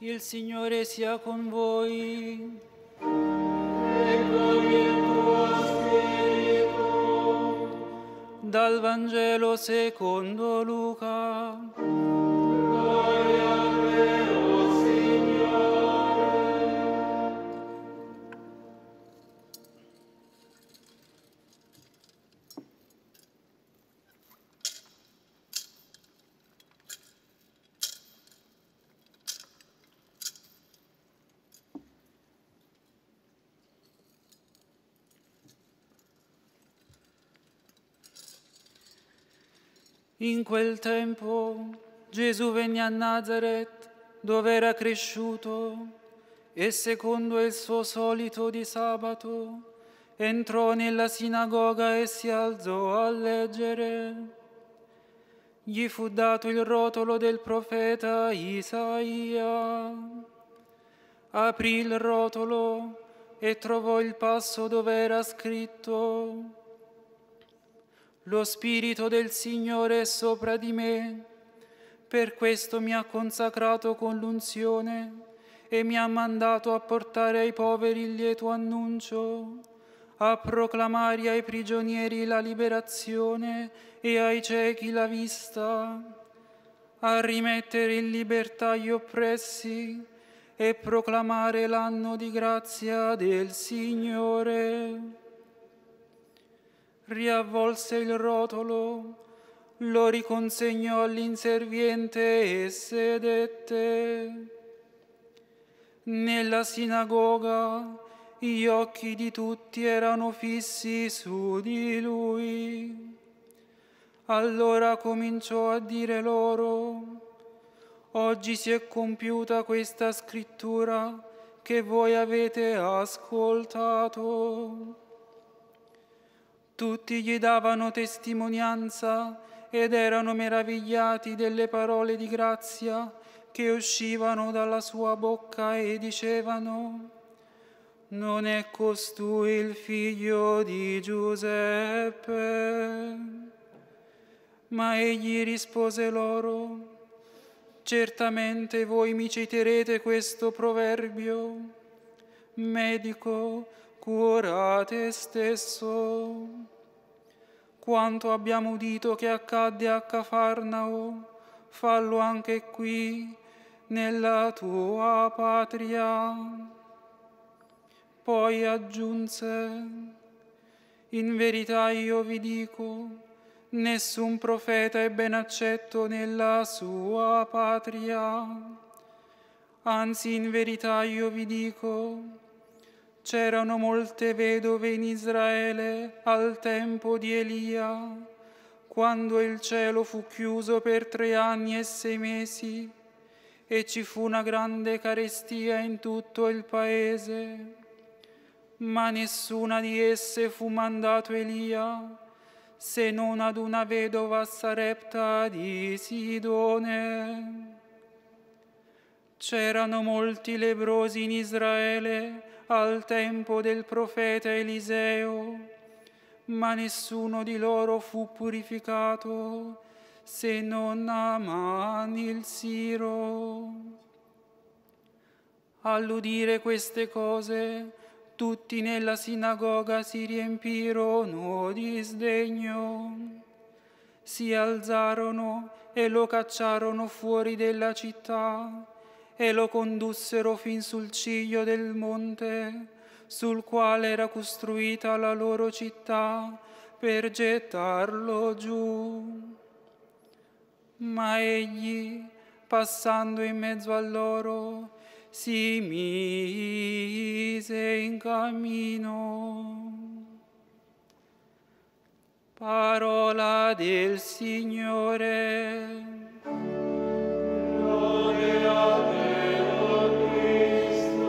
Il Signore sia con voi. E con il tuo spirito. Dal Vangelo secondo Luca. Gloria a te, o Signore. In quel tempo Gesù venne a Nazaret, dove era cresciuto, e secondo il suo solito di sabato entrò nella sinagoga e si alzò a leggere. Gli fu dato il rotolo del profeta Isaia. Aprì il rotolo e trovò il passo dove era scritto: Lo Spirito del Signore è sopra di me, per questo mi ha consacrato con l'unzione e mi ha mandato a portare ai poveri il lieto annuncio, a proclamare ai prigionieri la liberazione e ai ciechi la vista, a rimettere in libertà gli oppressi e proclamare l'anno di grazia del Signore. Riavvolse il rotolo, lo riconsegnò all'inserviente e sedette. Nella sinagoga gli occhi di tutti erano fissi su di lui. Allora cominciò a dire loro: Oggi si è compiuta questa scrittura che voi avete ascoltato. Tutti gli davano testimonianza ed erano meravigliati delle parole di grazia che uscivano dalla sua bocca e dicevano: Non è costui il figlio di Giuseppe? Ma egli rispose loro: Certamente voi mi citerete questo proverbio: Medico, cura te stesso. Quanto abbiamo udito che accadde a Cafarnao, fallo anche qui, nella tua patria. Poi aggiunse: In verità io vi dico, nessun profeta è ben accetto nella sua patria. Anzi, in verità io vi dico, c'erano molte vedove in Israele al tempo di Elia, quando il cielo fu chiuso per 3 anni e 6 mesi, e ci fu una grande carestia in tutto il paese. Ma nessuna di esse fu mandato Elia, se non ad una vedova a Sarepta di Sidone. C'erano molti lebbrosi in Israele al tempo del profeta Eliseo, ma nessuno di loro fu purificato, se non Naaman il Siro. All'udire queste cose, tutti nella sinagoga si riempirono di sdegno. Si alzarono e lo cacciarono fuori della città e lo condussero fin sul ciglio del monte, sul quale era costruita la loro città, per gettarlo giù. Ma egli, passando in mezzo a loro, si mise in cammino. Parola del Signore. Gloria a te, o Cristo.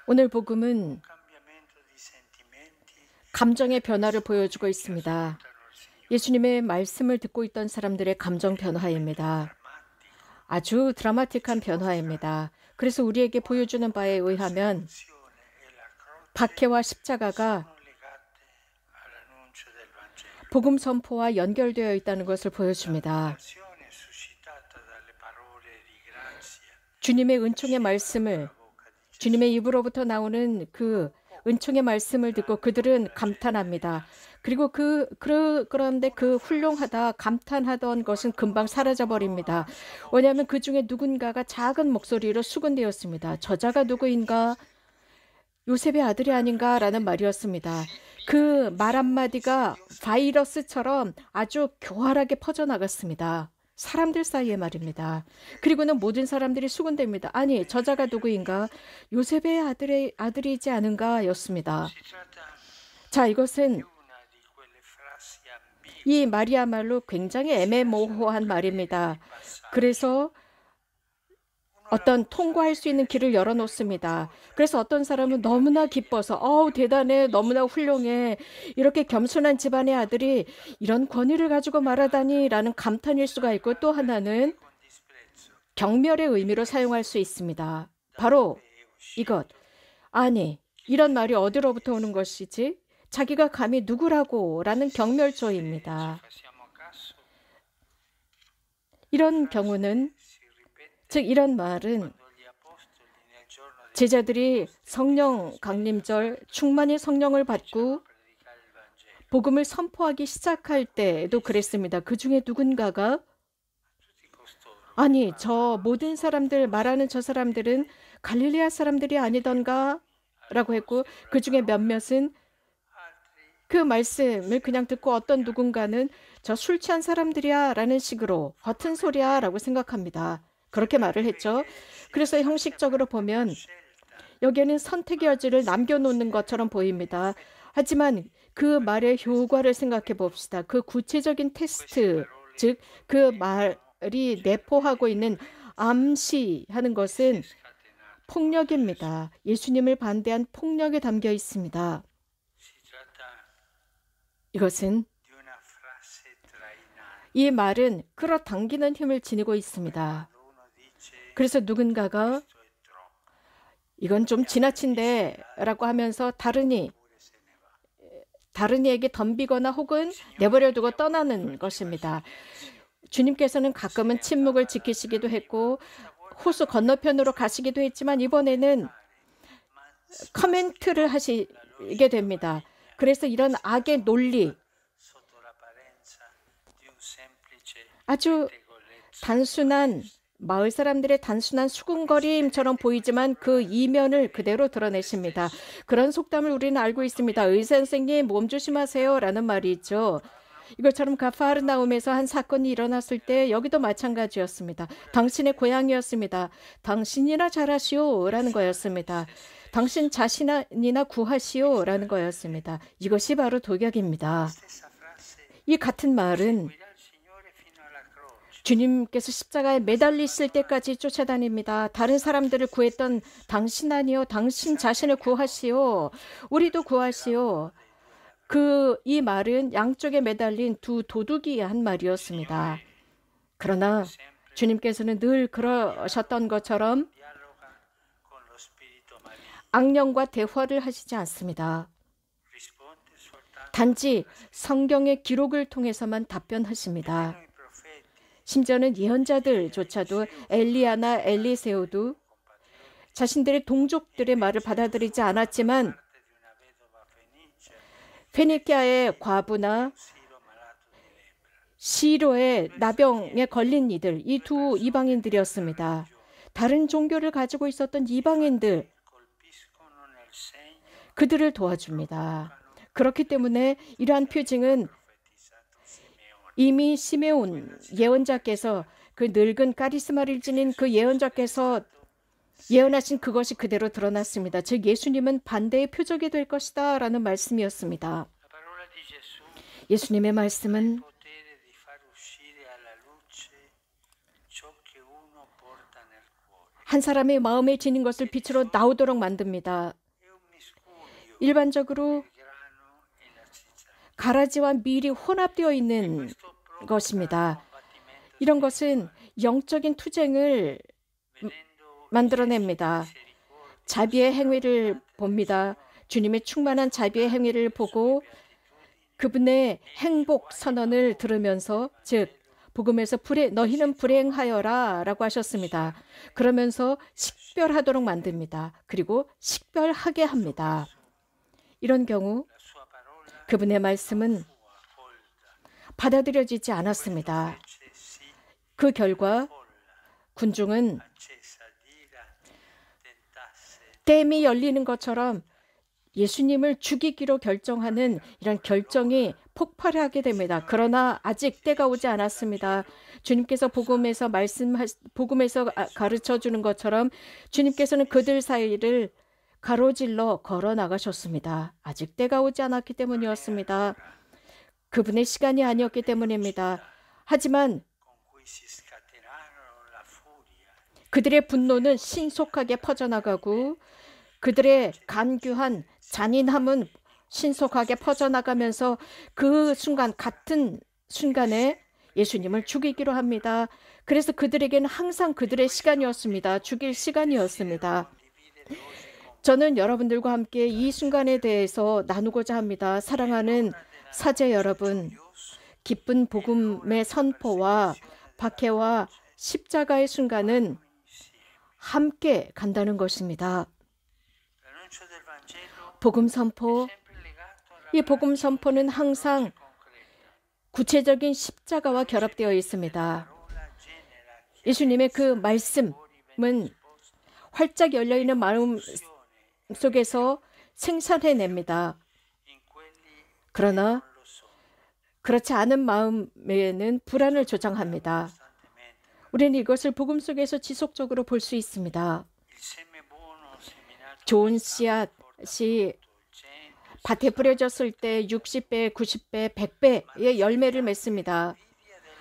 오늘 복음은 감정의 변화를 보여주고 있습니다. 예수님의 말씀을 듣고 있던 사람들의 감정 변화입니다. 아주 드라마틱한 변화입니다. 그래서 우리에게 보여주는 바에 의하면 박해와 십자가가 복음 선포와 연결되어 있다는 것을 보여줍니다. 주님의 은총의 말씀을, 주님의 입으로부터 나오는 그 은총의 말씀을 듣고 그들은 감탄합니다. 그리고 그런데 그 훌륭하다 감탄하던 것은 금방 사라져버립니다. 왜냐하면 그 중에 누군가가 작은 목소리로 수군되었습니다. 저자가 누구인가? 요셉의 아들이 아닌가? 라는 말이었습니다. 그 말 한마디가 바이러스처럼 아주 교활하게 퍼져나갔습니다. 사람들 사이에 말입니다. 그리고는 모든 사람들이 수군됩니다. 아니, 저자가 누구인가? 요셉의 아들이지 않은가? 였습니다. 자, 이것은 이 말이야말로 굉장히 애매모호한 말입니다. 그래서 어떤 통과할 수 있는 길을 열어놓습니다. 그래서 어떤 사람은 너무나 기뻐서 대단해, 너무나 훌륭해, 이렇게 겸손한 집안의 아들이 이런 권위를 가지고 말하다니 라는 감탄일 수가 있고, 또 하나는 경멸의 의미로 사용할 수 있습니다. 바로 이것. 아니, 이런 말이 어디로부터 오는 것이지? 자기가 감히 누구라고? 라는 경멸조입니다. 이런 경우는, 즉 이런 말은 제자들이 성령 강림절 충만히 성령을 받고 복음을 선포하기 시작할 때에도 그랬습니다. 그 중에 누군가가 아니, 저 모든 사람들 말하는 저 사람들은 갈릴레아 사람들이 아니던가? 라고 했고, 그 중에 몇몇은 그 말씀을 그냥 듣고 어떤 누군가는 저 술 취한 사람들이야 라는 식으로 허튼 소리야 라고 생각합니다. 그렇게 말을 했죠. 그래서 형식적으로 보면 여기에는 선택의 여지를 남겨놓는 것처럼 보입니다. 하지만 그 말의 효과를 생각해 봅시다. 그 구체적인 테스트, 즉 그 말이 내포하고 있는 암시하는 것은 폭력입니다. 예수님을 반대한 폭력이 담겨 있습니다. 이것은 이 말은 끌어당기는 힘을 지니고 있습니다. 그래서 누군가가 이건 좀 지나친데 라고 하면서 다른이에게 덤비거나 혹은 내버려 두고 떠나는 것입니다. 주님께서는 가끔은 침묵을 지키시기도 했고 호수 건너편으로 가시기도 했지만 이번에는 코멘트를 하시게 됩니다. 그래서 이런 악의 논리, 아주 단순한 마을 사람들의 단순한 수군거림처럼 보이지만 그 이면을 그대로 드러내십니다. 그런 속담을 우리는 알고 있습니다. 의사 선생님 몸 조심하세요 라는 말이 있죠. 이것처럼 가파르나움에서 한 사건이 일어났을 때 여기도 마찬가지였습니다. 당신의 고향이었습니다. 당신이나 잘하시오 라는 거였습니다. 당신 자신이나 구하시오 라는 거였습니다. 이것이 바로 도격입니다. 이 같은 말은 주님께서 십자가에 매달리실 때까지 쫓아다닙니다. 다른 사람들을 구했던 당신 아니요, 당신 자신을 구하시오. 우리도 구하시오. 이 말은 양쪽에 매달린 두 도둑이 한 말이었습니다. 그러나 주님께서는 늘 그러셨던 것처럼 악령과 대화를 하시지 않습니다. 단지 성경의 기록을 통해서만 답변하십니다. 심지어는 예언자들조차도 엘리야나 엘리세오도 자신들의 동족들의 말을 받아들이지 않았지만 페니키아의 과부나 시로의 나병에 걸린 이들, 이 두 이방인들이었습니다. 다른 종교를 가지고 있었던 이방인들, 그들을 도와줍니다. 그렇기 때문에 이러한 표징은 이미 시메온 예언자께서 그 늙은 카리스마를 지닌 그 예언자께서 예언하신 그것이 그대로 드러났습니다. 즉 예수님은 반대의 표적이 될 것이다 라는 말씀이었습니다. 예수님의 말씀은 한 사람의 마음에 지닌 것을 빛으로 나오도록 만듭니다. 일반적으로 가라지와 밀이 혼합되어 있는 것입니다. 이런 것은 영적인 투쟁을 만들어냅니다. 자비의 행위를 봅니다. 주님의 충만한 자비의 행위를 보고 그분의 행복 선언을 들으면서, 즉 복음에서 너희는 불행하여라 라고 하셨습니다. 그러면서 식별하도록 만듭니다. 그리고 식별하게 합니다. 이런 경우 그분의 말씀은 받아들여지지 않았습니다. 그 결과 군중은 댐이 열리는 것처럼 예수님을 죽이기로 결정하는 이런 결정이 폭발하게 됩니다. 그러나 아직 때가 오지 않았습니다. 주님께서 복음에서 가르쳐 주는 것처럼 주님께서는 그들 사이를 가로질러 걸어 나가셨습니다. 아직 때가 오지 않았기 때문이었습니다. 그분의 시간이 아니었기 때문입니다. 하지만 그들의 분노는 신속하게 퍼져나가고 그들의 간교한 잔인함은 신속하게 퍼져나가면서 그 순간, 같은 순간에 예수님을 죽이기로 합니다. 그래서 그들에게는 항상 그들의 시간이었습니다. 죽일 시간이었습니다. 저는 여러분들과 함께 이 순간에 대해서 나누고자 합니다. 사랑하는 사제 여러분, 기쁜 복음의 선포와 박해와 십자가의 순간은 함께 간다는 것입니다. 복음 선포, 이 복음 선포는 항상 구체적인 십자가와 결합되어 있습니다. 예수님의 그 말씀은 활짝 열려있는 마음 속에서 생산해냅니다. 그러나 그렇지 않은 마음에는 불안을 조장합니다. 우리는 이것을 복음 속에서 지속적으로 볼 수 있습니다. 좋은 씨앗이 밭에 뿌려졌을 때 60배, 90배, 100배의 열매를 맺습니다.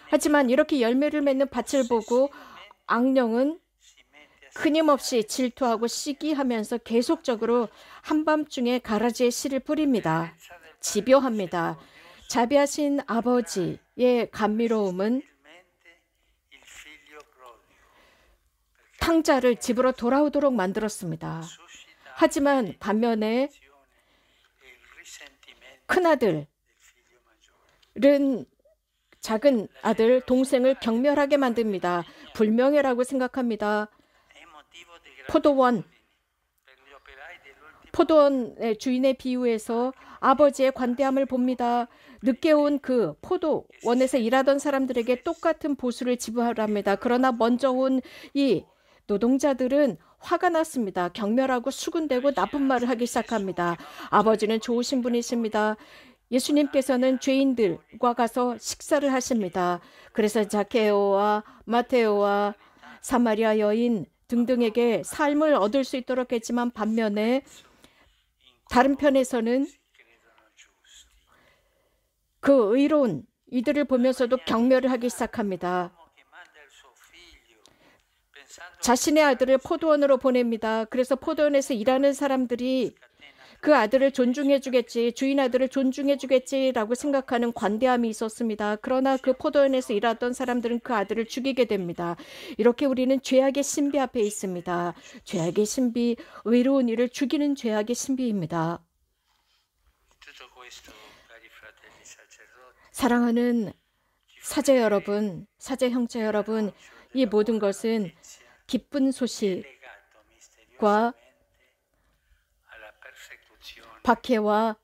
하지만 이렇게 열매를 맺는 밭을 보고 악령은 끊임없이 질투하고 시기하면서 계속적으로 한밤중에 가라지에 씨를 뿌립니다. 집요합니다. 자비하신 아버지의 감미로움은 탕자를 집으로 돌아오도록 만들었습니다. 하지만 반면에 큰아들은 작은 아들, 동생을 경멸하게 만듭니다. 불명예라고 생각합니다. 포도원의 주인의 비유에서 아버지의 관대함을 봅니다. 늦게 온 그 포도원에서 일하던 사람들에게 똑같은 보수를 지불합니다. 그러나 먼저 온 이 노동자들은 화가 났습니다. 경멸하고 수군대고 나쁜 말을 하기 시작합니다. 아버지는 좋으신 분이십니다. 예수님께서는 죄인들과 가서 식사를 하십니다. 그래서 자케오와 마테오와 사마리아 여인 등등에게 삶을 얻을 수 있도록 했지만 반면에 다른 편에서는 그 의로운 이들을 보면서도 경멸을 하기 시작합니다. 자신의 아들을 포도원으로 보냅니다. 그래서 포도원에서 일하는 사람들이 그 아들을 존중해 주겠지, 주인 아들을 존중해 주겠지라고 생각하는 관대함이 있었습니다. 그러나 그 포도원에서 일하던 사람들은 그 아들을 죽이게 됩니다. 이렇게 우리는 죄악의 신비 앞에 있습니다. 죄악의 신비, 의로운 이를 죽이는 죄악의 신비입니다. 사랑하는 사제 여러분, 사제 형제 여러분, 이 모든 것은 기쁜 소식과 박해와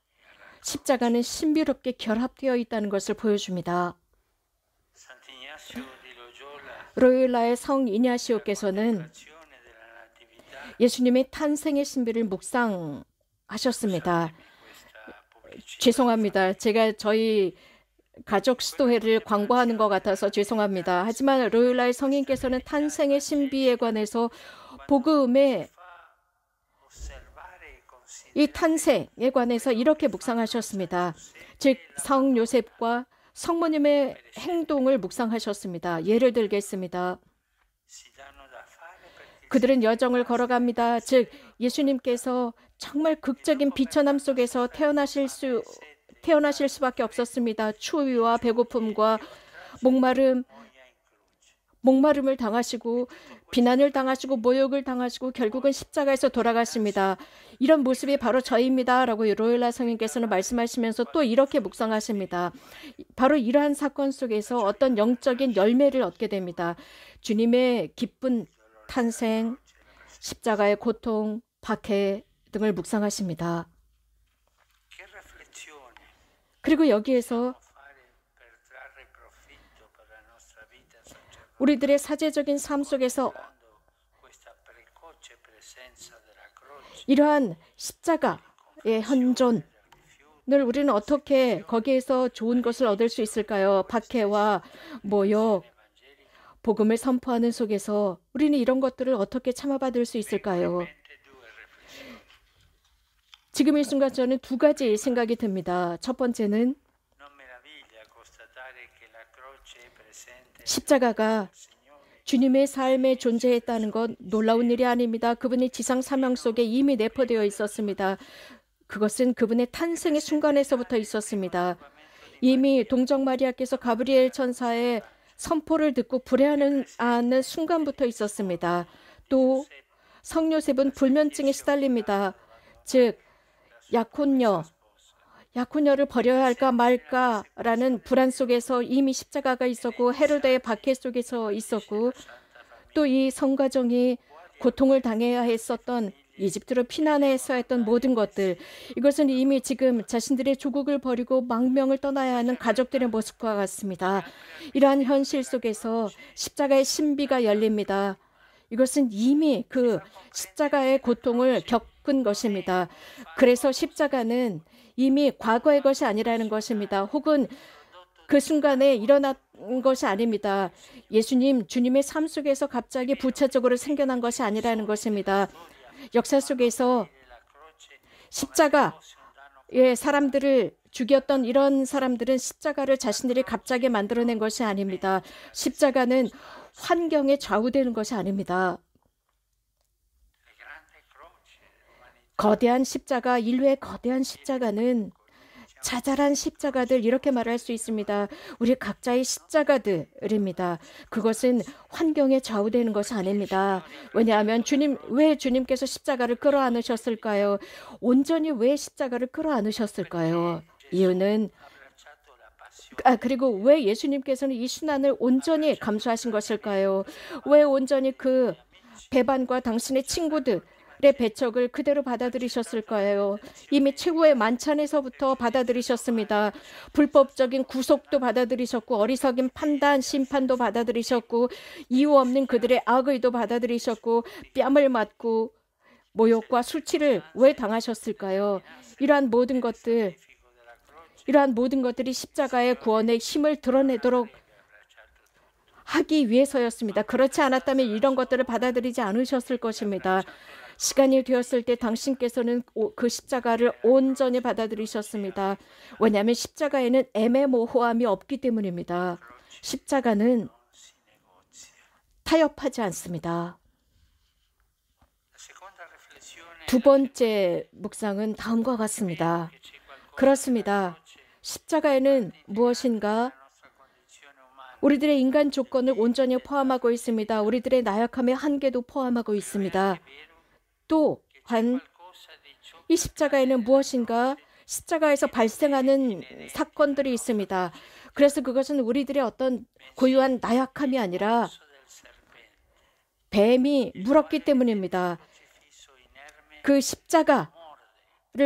십자가는 신비롭게 결합되어 있다는 것을 보여줍니다. 로요라의 성 이냐시오께서는 예수님의 탄생의 신비를 묵상하셨습니다. 죄송합니다. 제가 저희 가족 수도회를 광고하는 것 같아서 죄송합니다. 하지만 로요라의 성인께서는 탄생의 신비에 관해서 복음의 이 탄생에 관해서 이렇게 묵상하셨습니다. 즉 성 요셉과 성모님의 행동을 묵상하셨습니다. 예를 들겠습니다. 그들은 여정을 걸어갑니다. 즉 예수님께서 정말 극적인 비천함 속에서 태어나실 수밖에 없었습니다. 추위와 배고픔과 목마름을 당하시고 비난을 당하시고 모욕을 당하시고 결국은 십자가에서 돌아가십니다. 이런 모습이 바로 저입니다 라고 로엘라 성인께서는 말씀하시면서 또 이렇게 묵상하십니다. 바로 이러한 사건 속에서 어떤 영적인 열매를 얻게 됩니다. 주님의 기쁜 탄생, 십자가의 고통, 박해 등을 묵상하십니다. 그리고 여기에서 우리들의 사제적인 삶 속에서 이러한 십자가의 현존을 우리는 어떻게 거기에서 좋은 것을 얻을 수 있을까요? 박해와 모욕, 복음을 선포하는 속에서 우리는 이런 것들을 어떻게 참아받을 수 있을까요? 지금 이 순간 저는 두 가지 생각이 듭니다. 첫 번째는 십자가가 주님의 삶에 존재했다는 건 놀라운 일이 아닙니다. 그분의 지상 사명 속에 이미 내포되어 있었습니다. 그것은 그분의 탄생의 순간에서부터 있었습니다. 이미 동정 마리아께서 가브리엘 천사의 선포를 듣고 불행하는 순간부터 있었습니다. 또 성요셉은 불면증에 시달립니다. 즉 약혼녀를 버려야 할까 말까라는 불안 속에서 이미 십자가가 있었고 헤로데의 박해 속에서 있었고 또 이 성가정이 고통을 당해야 했었던 이집트로 피난해서 했던 모든 것들, 이것은 이미 지금 자신들의 조국을 버리고 망명을 떠나야 하는 가족들의 모습과 같습니다. 이러한 현실 속에서 십자가의 신비가 열립니다. 이것은 이미 그 십자가의 고통을 겪은 것입니다. 그래서 십자가는 이미 과거의 것이 아니라는 것입니다. 혹은 그 순간에 일어난 것이 아닙니다. 주님의 삶 속에서 갑자기 부차적으로 생겨난 것이 아니라는 것입니다. 역사 속에서 십자가의 사람들을 죽였던 이런 사람들은 십자가를 자신들이 갑자기 만들어낸 것이 아닙니다. 십자가는 환경에 좌우되는 것이 아닙니다. 거대한 십자가, 인류의 거대한 십자가는 자잘한 십자가들, 이렇게 말할 수 있습니다. 우리 각자의 십자가들입니다. 그것은 환경에 좌우되는 것이 아닙니다. 왜냐하면 왜 주님께서 십자가를 끌어안으셨을까요? 온전히 왜 십자가를 끌어안으셨을까요? 이유는 그리고 왜 예수님께서는 이 순환을 온전히 감수하신 것일까요? 왜 온전히 그 배반과 당신의 친구들의 배척을 그대로 받아들이셨을까요? 이미 최후의 만찬에서부터 받아들이셨습니다. 불법적인 구속도 받아들이셨고 어리석인 판단, 심판도 받아들이셨고 이유 없는 그들의 악의도 받아들이셨고 뺨을 맞고 모욕과 수치를 왜 당하셨을까요? 이러한 모든 것들이 십자가의 구원의 힘을 드러내도록 하기 위해서였습니다. 그렇지 않았다면 이런 것들을 받아들이지 않으셨을 것입니다. 시간이 되었을 때 당신께서는 그 십자가를 온전히 받아들이셨습니다. 왜냐하면 십자가에는 애매모호함이 없기 때문입니다. 십자가는 타협하지 않습니다. 두 번째 묵상은 다음과 같습니다. 그렇습니다. 십자가에는 무엇인가? 우리들의 인간 조건을 온전히 포함하고 있습니다. 우리들의 나약함의 한계도 포함하고 있습니다. 또한 이 십자가에는 무엇인가? 십자가에서 발생하는 사건들이 있습니다. 그래서 그것은 우리들의 어떤 고유한 나약함이 아니라 뱀이 물었기 때문입니다. 그 십자가를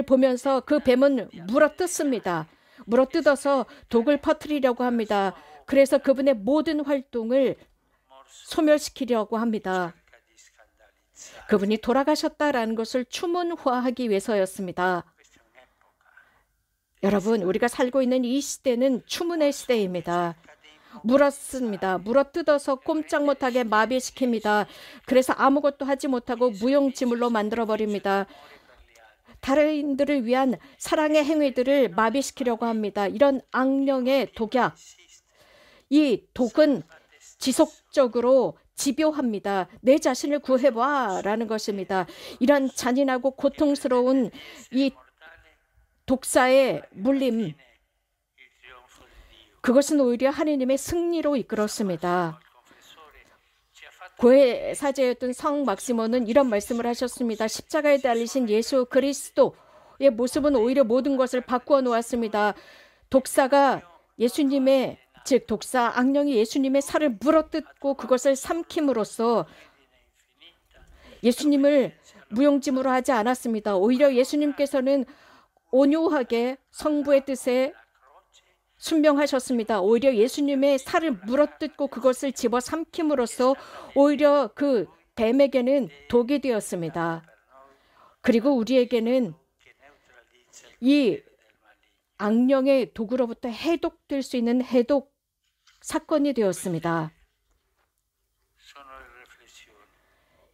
보면서 그 뱀은 물어뜯습니다. 물어뜯어서 독을 퍼뜨리려고 합니다. 그래서 그분의 모든 활동을 소멸시키려고 합니다. 그분이 돌아가셨다라는 것을 추문화하기 위해서였습니다. 여러분, 우리가 살고 있는 이 시대는 추문의 시대입니다. 물었습니다. 물어뜯어서 꼼짝 못하게 마비시킵니다. 그래서 아무것도 하지 못하고 무용지물로 만들어버립니다. 다른들을 위한 사랑의 행위들을 마비시키려고 합니다. 이런 악령의 독약, 이 독은 지속적으로 집요합니다. 내 자신을 구해봐 라는 것입니다. 이런 잔인하고 고통스러운 이 독사의 물림, 그것은 오히려 하느님의 승리로 이끌었습니다. 고해 사제였던 성 막시모는 이런 말씀을 하셨습니다. 십자가에 달리신 예수 그리스도의 모습은 오히려 모든 것을 바꾸어 놓았습니다. 독사가 예수님의, 즉 독사 악령이 예수님의 살을 물어뜯고 그것을 삼킴으로써 예수님을 무용지물로 하지 않았습니다. 오히려 예수님께서는 온유하게 성부의 뜻에 순명하셨습니다. 오히려 예수님의 살을 물어뜯고 그것을 집어 삼킴으로써 오히려 그 뱀에게는 독이 되었습니다. 그리고 우리에게는 이 악령의 독으로부터 해독될 수 있는 해독 사건이 되었습니다.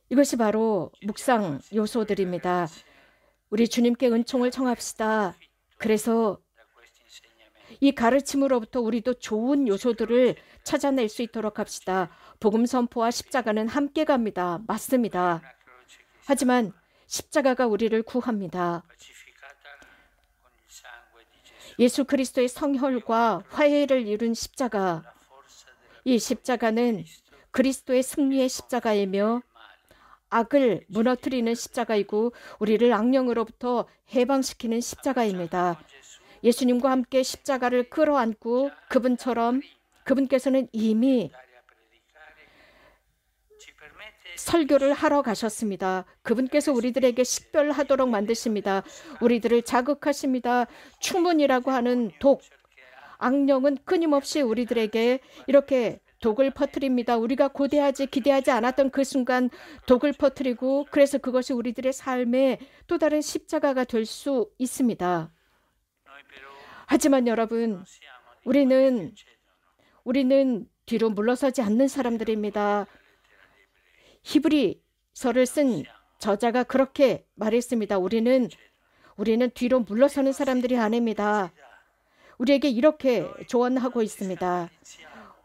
이것이 바로 묵상 요소들입니다. 우리 주님께 은총을 청합시다. 그래서 이 가르침으로부터 우리도 좋은 요소들을 찾아낼 수 있도록 합시다. 복음 선포와 십자가는 함께 갑니다. 맞습니다. 하지만 십자가가 우리를 구합니다. 예수 그리스도의 성혈과 화해를 이룬 십자가, 이 십자가는 그리스도의 승리의 십자가이며 악을 무너뜨리는 십자가이고 우리를 악령으로부터 해방시키는 십자가입니다. 예수님과 함께 십자가를 끌어안고 그분께서는 이미 설교를 하러 가셨습니다. 그분께서 우리들에게 식별하도록 만드십니다. 우리들을 자극하십니다. 추문이라고 하는 독, 악령은 끊임없이 우리들에게 이렇게 독을 퍼뜨립니다. 우리가 고대하지 기대하지 않았던 그 순간 독을 퍼뜨리고 그래서 그것이 우리들의 삶의 또 다른 십자가가 될 수 있습니다. 하지만 여러분, 우리는 뒤로 물러서지 않는 사람들입니다. 히브리서를 쓴 저자가 그렇게 말했습니다. 우리는 뒤로 물러서는 사람들이 아닙니다. 우리에게 이렇게 조언하고 있습니다.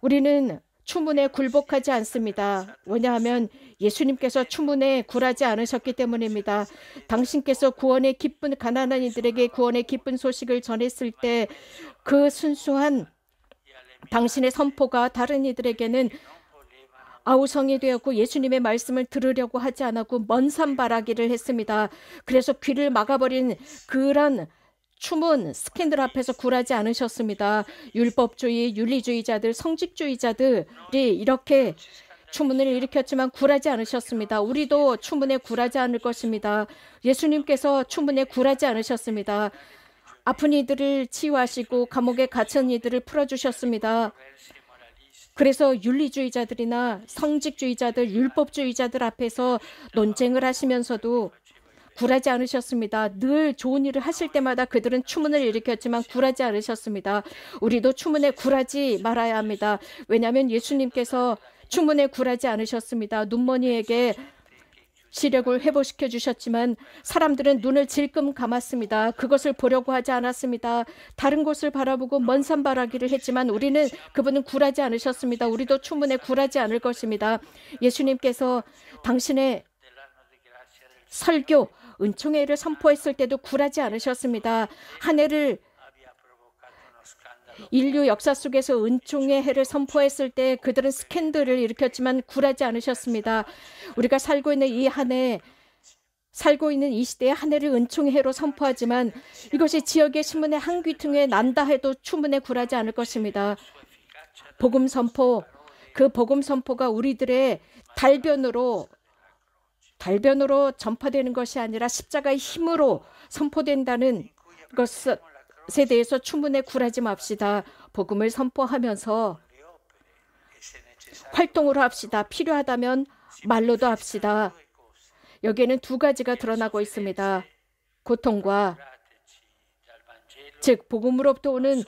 우리는 추문에 굴복하지 않습니다. 왜냐하면 예수님께서 추문에 굴하지 않으셨기 때문입니다. 당신께서 구원의 기쁜 가난한 이들에게 구원의 기쁜 소식을 전했을 때 그 순수한 당신의 선포가 다른 이들에게는 아우성이 되었고 예수님의 말씀을 들으려고 하지 않았고 먼 산바라기를 했습니다. 그래서 귀를 막아버린 그런 추문 스캔들 앞에서 굴하지 않으셨습니다. 율법주의, 윤리주의자들, 성직주의자들이 이렇게 추문을 일으켰지만 굴하지 않으셨습니다. 우리도 추문에 굴하지 않을 것입니다. 예수님께서 추문에 굴하지 않으셨습니다. 아픈 이들을 치유하시고 감옥에 갇힌 이들을 풀어주셨습니다. 그래서 윤리주의자들이나 성직주의자들, 율법주의자들 앞에서 논쟁을 하시면서도 굴하지 않으셨습니다. 늘 좋은 일을 하실 때마다 그들은 추문을 일으켰지만 굴하지 않으셨습니다. 우리도 추문에 굴하지 말아야 합니다. 왜냐하면 예수님께서 추문에 굴하지 않으셨습니다. 눈머니에게 시력을 회복시켜 주셨지만 사람들은 눈을 질끔 감았습니다. 그것을 보려고 하지 않았습니다. 다른 곳을 바라보고 먼 산 바라기를 했지만 그분은 굴하지 않으셨습니다. 우리도 추문에 굴하지 않을 것입니다. 예수님께서 당신의 설교, 은총의 해를 선포했을 때도 굴하지 않으셨습니다. 한 해를 인류 역사 속에서 은총의 해를 선포했을 때 그들은 스캔들을 일으켰지만 굴하지 않으셨습니다. 우리가 살고 있는 이 시대에 한 해를 은총의 해로 선포하지만 이것이 지역의 신문의 한 귀퉁이에 난다 해도 추문에 굴하지 않을 것입니다. 복음 선포, 그 복음 선포가 우리들의 달변으로 전파되는 것이 아니라 십자가의 힘으로 선포된다는 것에 대해서 추문에 굴하지 맙시다. 복음을 선포하면서 활동으로 합시다. 필요하다면 말로도 합시다. 여기에는 두 가지가 드러나고 있습니다. 고통과, 즉 복음으로부터 오는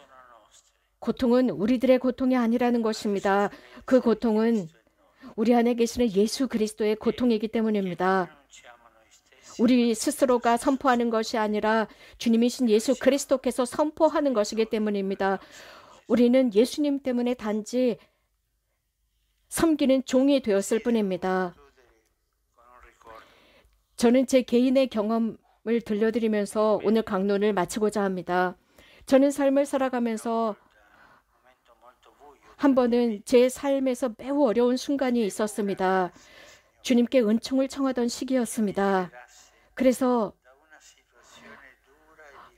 고통은 우리들의 고통이 아니라는 것입니다. 그 고통은 우리 안에 계시는 예수 그리스도의 고통이기 때문입니다. 우리 스스로가 선포하는 것이 아니라 주님이신 예수 그리스도께서 선포하는 것이기 때문입니다. 우리는 예수님 때문에 단지 섬기는 종이 되었을 뿐입니다. 저는 제 개인의 경험을 들려드리면서 오늘 강론을 마치고자 합니다. 저는 삶을 살아가면서 한 번은 제 삶에서 매우 어려운 순간이 있었습니다. 주님께 은총을 청하던 시기였습니다. 그래서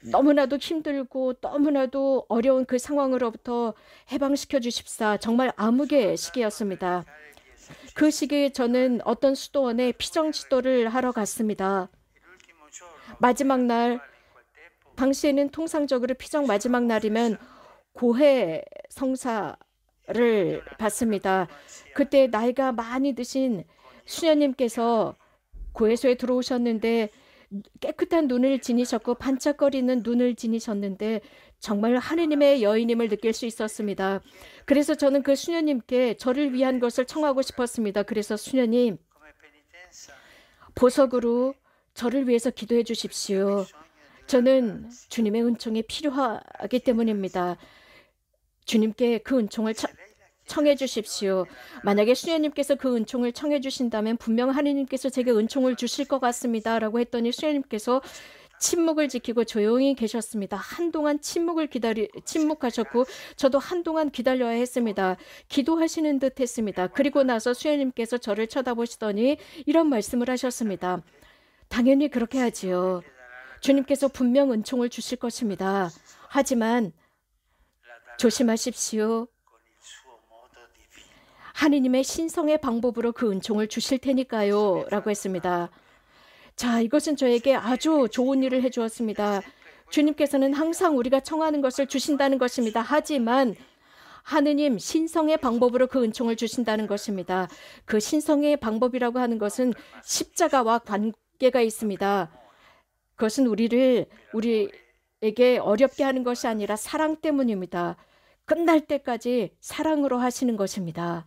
너무나도 힘들고 너무나도 어려운 그 상황으로부터 해방시켜 주십사. 정말 암흑의 시기였습니다. 그 시기에 저는 어떤 수도원에 피정 지도를 하러 갔습니다. 마지막 날, 당시에는 통상적으로 피정 마지막 날이면 고해 성사를 받습니다. 그때 나이가 많이 드신 수녀님께서 고해소에 들어오셨는데 깨끗한 눈을 지니셨고 반짝거리는 눈을 지니셨는데 정말 하느님의 여인임을 느낄 수 있었습니다. 그래서 저는 그 수녀님께 저를 위한 것을 청하고 싶었습니다. 그래서 수녀님, 보석으로 저를 위해서 기도해 주십시오. 저는 주님의 은총이 필요하기 때문입니다. 주님께 그 은총을 청해 주십시오. 만약에 수녀님께서 그 은총을 청해 주신다면 분명 하느님께서 제게 은총을 주실 것 같습니다. 라고 했더니 수녀님께서 침묵을 지키고 조용히 계셨습니다. 한동안 침묵하셨고 저도 한동안 기다려야 했습니다. 기도하시는 듯 했습니다. 그리고 나서 수녀님께서 저를 쳐다보시더니 이런 말씀을 하셨습니다. 당연히 그렇게 하지요. 주님께서 분명 은총을 주실 것입니다. 하지만 조심하십시오. 하느님의 신성의 방법으로 그 은총을 주실 테니까요. 라고 했습니다. 자, 이것은 저에게 아주 좋은 일을 해주었습니다. 주님께서는 항상 우리가 청하는 것을 주신다는 것입니다. 하지만 하느님 신성의 방법으로 그 은총을 주신다는 것입니다. 그 신성의 방법이라고 하는 것은 십자가와 관계가 있습니다. 그것은 우리에게 어렵게 하는 것이 아니라 사랑 때문입니다. 끝날 때까지 사랑으로 하시는 것입니다.